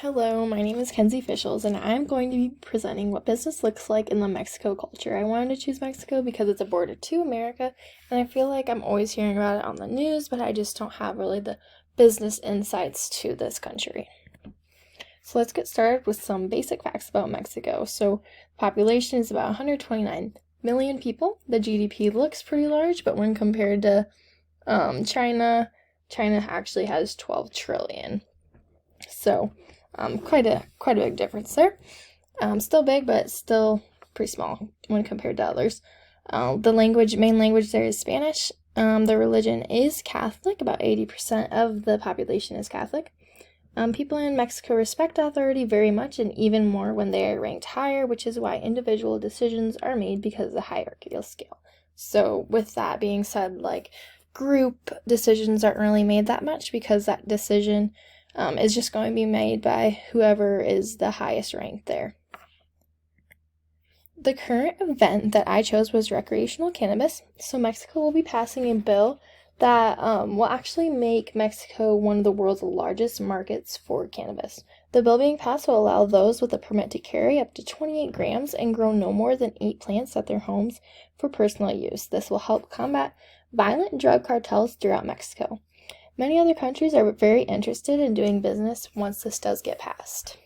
Hello, my name is Kenzie Fischels, and I'm going to be presenting what business looks like in the Mexico culture. I wanted to choose Mexico because it's a border to America, and I feel like I'm always hearing about it on the news, but I just don't have really the business insights to this country. So let's get started with some basic facts about Mexico. So the population is about 129 million people. The GDP looks pretty large, but when compared to China actually has 12 trillion. So quite a big difference there. Still big, but still pretty small when compared to others. The main language there is Spanish. The religion is Catholic. About 80% of the population is Catholic. People in Mexico respect authority very much, and even more when they are ranked higher, which is why individual decisions are made because of the hierarchical scale. So with that being said, group decisions aren't really made that much because that decision is just going to be made by whoever is the highest ranked there. The current event that I chose was recreational cannabis. So Mexico will be passing a bill that will actually make Mexico one of the world's largest markets for cannabis. The bill being passed will allow those with a permit to carry up to 28 grams and grow no more than 8 plants at their homes for personal use. This will help combat violent drug cartels throughout Mexico. Many other countries are very interested in doing business once this does get passed.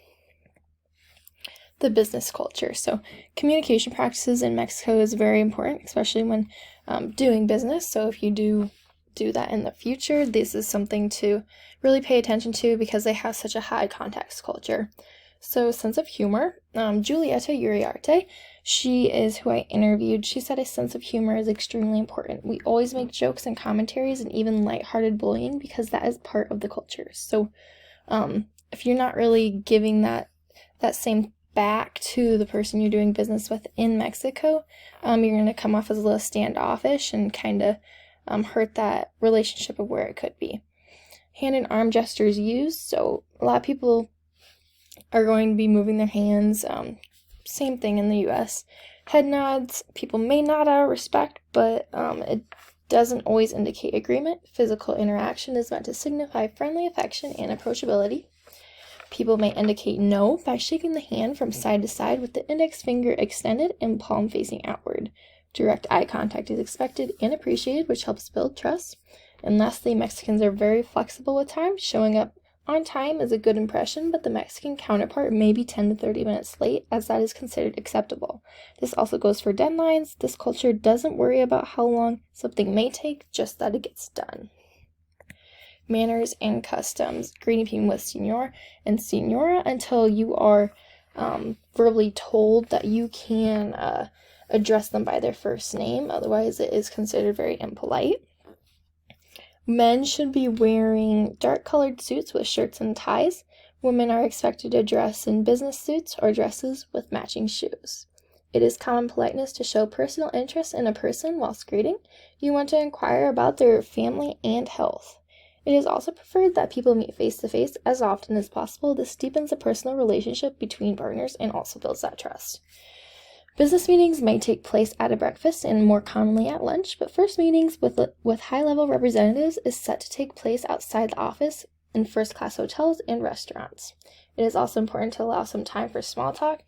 The business culture. So communication practices in Mexico is very important, especially when doing business. So if you do that in the future, this is something to really pay attention to because they have such a high context culture. So sense of humor. Julieta Uriarte, she is who I interviewed. She said a sense of humor is extremely important. We always make jokes and commentaries and even lighthearted bullying because that is part of the culture. So if you're not really giving that same back to the person you're doing business with in Mexico, you're going to come off as a little standoffish and kind of hurt that relationship of where it could be. Hand and arm gestures used. So a lot of people are going to be moving their hands. Same thing in the U.S. Head nods. People may nod out of respect, but it doesn't always indicate agreement. Physical interaction is meant to signify friendly affection and approachability. People may indicate no by shaking the hand from side to side with the index finger extended and palm facing outward. Direct eye contact is expected and appreciated, which helps build trust. And lastly, Mexicans are very flexible with time. Showing up on time is a good impression, but the Mexican counterpart may be 10 to 30 minutes late, as that is considered acceptable. This also goes for deadlines. This culture doesn't worry about how long something may take, just that it gets done. Manners and customs. Greeting people with señor and señora until you are verbally told that you can address them by their first name. Otherwise, it is considered very impolite. Men should be wearing dark-colored suits with shirts and ties. Women are expected to dress in business suits or dresses with matching shoes. It is common politeness to show personal interest in a person whilst greeting. You want to inquire about their family and health. It is also preferred that people meet face-to-face as often as possible. This deepens the personal relationship between partners and also builds that trust. Business meetings may take place at a breakfast and more commonly at lunch, but first meetings with high-level representatives is set to take place outside the office in first-class hotels and restaurants. It is also important to allow some time for small talk.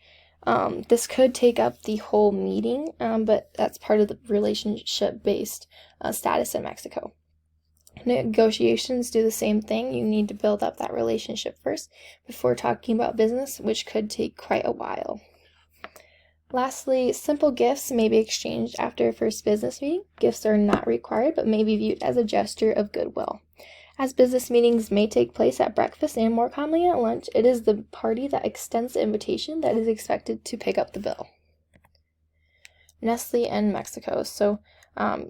This could take up the whole meeting, but that's part of the relationship-based status in Mexico. Negotiations do the same thing. You need to build up that relationship first before talking about business, which could take quite a while. Lastly, simple gifts may be exchanged after a first business meeting. Gifts are not required, but may be viewed as a gesture of goodwill. As business meetings may take place at breakfast and more commonly at lunch, it is the party that extends the invitation that is expected to pick up the bill. Nestle and Mexico. So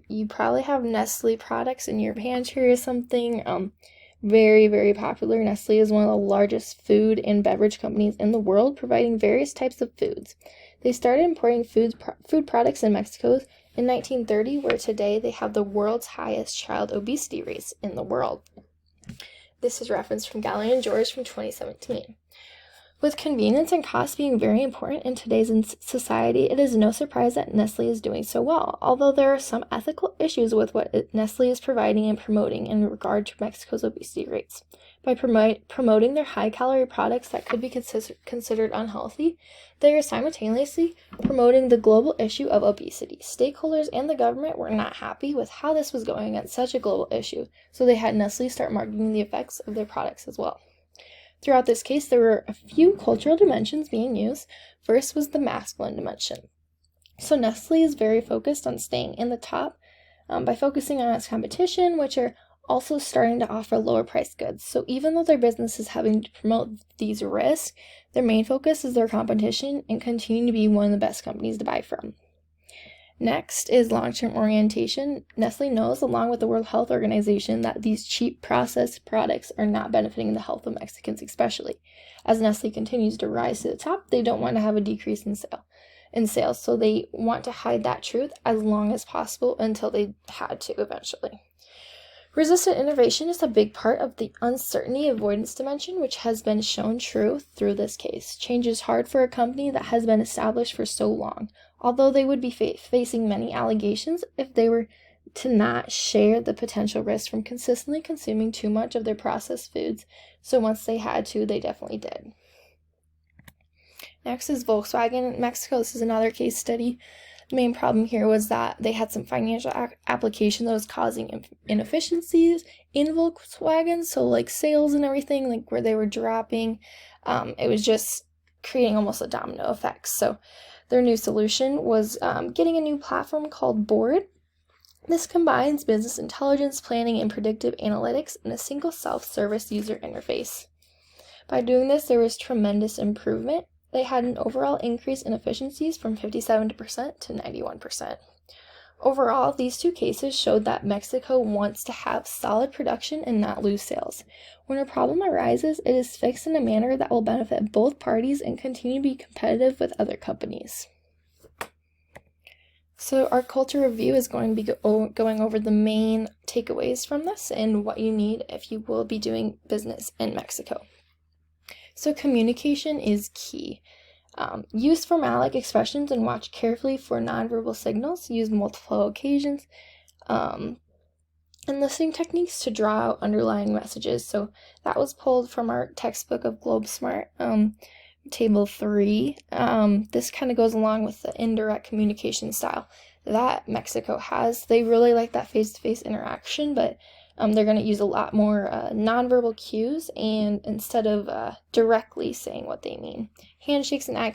you probably have Nestle products in your pantry or something. Very, very popular. Nestle is one of the largest food and beverage companies in the world, providing various types of foods. They started importing food products in Mexico in 1930, where today they have the world's highest child obesity rates in the world. This is referenced from Gallion and George from 2017. With convenience and cost being very important in today's society, it is no surprise that Nestle is doing so well, although there are some ethical issues with what Nestle is providing and promoting in regard to Mexico's obesity rates. By promoting their high-calorie products that could be considered unhealthy, they are simultaneously promoting the global issue of obesity. Stakeholders and the government were not happy with how this was going at such a global issue, so they had Nestle start marketing the effects of their products as well. Throughout this case, there were a few cultural dimensions being used. First was the masculine dimension. So Nestle is very focused on staying in the top by focusing on its competition, which are also starting to offer lower priced goods. So even though their business is having to promote these risks, their main focus is their competition and continuing to be one of the best companies to buy from. Next is long-term orientation. Nestle knows, along with the World Health Organization, that these cheap processed products are not benefiting the health of Mexicans especially. As Nestle continues to rise to the top, they don't want to have a decrease in sales, so they want to hide that truth as long as possible until they had to eventually. Resistant innovation is a big part of the uncertainty avoidance dimension, which has been shown true through this case. Change is hard for a company that has been established for so long, although they would be facing many allegations if they were to not share the potential risk from consistently consuming too much of their processed foods. So once they had to, they definitely did. Next is Volkswagen in Mexico. This is another case study. The main problem here was that they had some financial application that was causing inefficiencies in Volkswagen, so like sales and everything, like where they were dropping, it was just creating almost a domino effect. So their new solution was getting a new platform called Board. This combines business intelligence, planning, and predictive analytics in a single self-service user interface. By doing this, there was tremendous improvement. They had an overall increase in efficiencies from 57% to 91%. Overall, these two cases showed that Mexico wants to have solid production and not lose sales. When a problem arises, it is fixed in a manner that will benefit both parties and continue to be competitive with other companies. So our culture review is going to be going over the main takeaways from this and what you need if you will be doing business in Mexico. So communication is key. Use formalic expressions and watch carefully for nonverbal signals. Use multiple occasions and listening techniques to draw out underlying messages. So that was pulled from our textbook of Globe Smart, table 3. This kind of goes along with the indirect communication style that Mexico has. They really like that face-to-face interaction, but they're going to use a lot more nonverbal cues and instead of directly saying what they mean. Handshakes and eye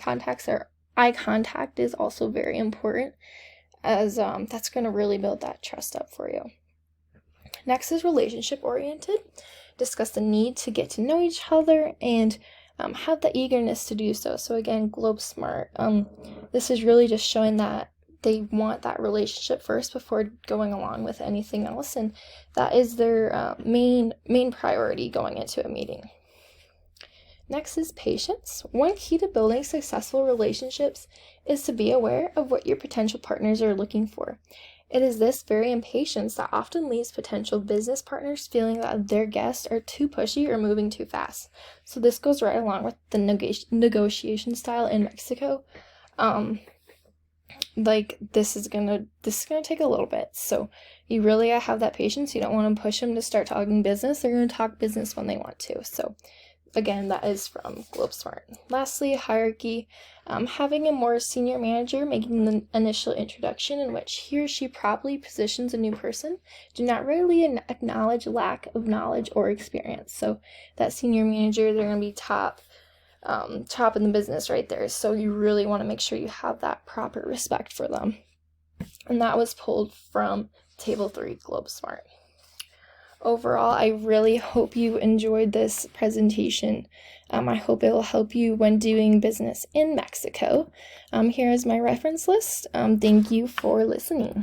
contact is also very important, as that's going to really build that trust up for you. Next is relationship oriented. Discuss the need to get to know each other and have the eagerness to do so. So again, Globe Smart. This is really just showing that they want that relationship first before going along with anything else, and that is their main priority going into a meeting. Next is patience. One key to building successful relationships is to be aware of what your potential partners are looking for. It is this very impatience that often leaves potential business partners feeling that their guests are too pushy or moving too fast. So this goes right along with the negotiation style in Mexico. This is gonna take a little bit, so you really have that patience. You don't want to push them to start talking business. They're going to talk business when they want to. So again, that is from Globe Smart. Lastly, hierarchy. Having a more senior manager making the initial introduction in which he or she properly positions a new person. Do not readily acknowledge lack of knowledge or experience. So that senior manager, they're going to be top in the business right there. So you really want to make sure you have that proper respect for them. And that was pulled from Table 3, Globe Smart. Overall, I really hope you enjoyed this presentation. I hope it will help you when doing business in Mexico. Here is my reference list. Thank you for listening.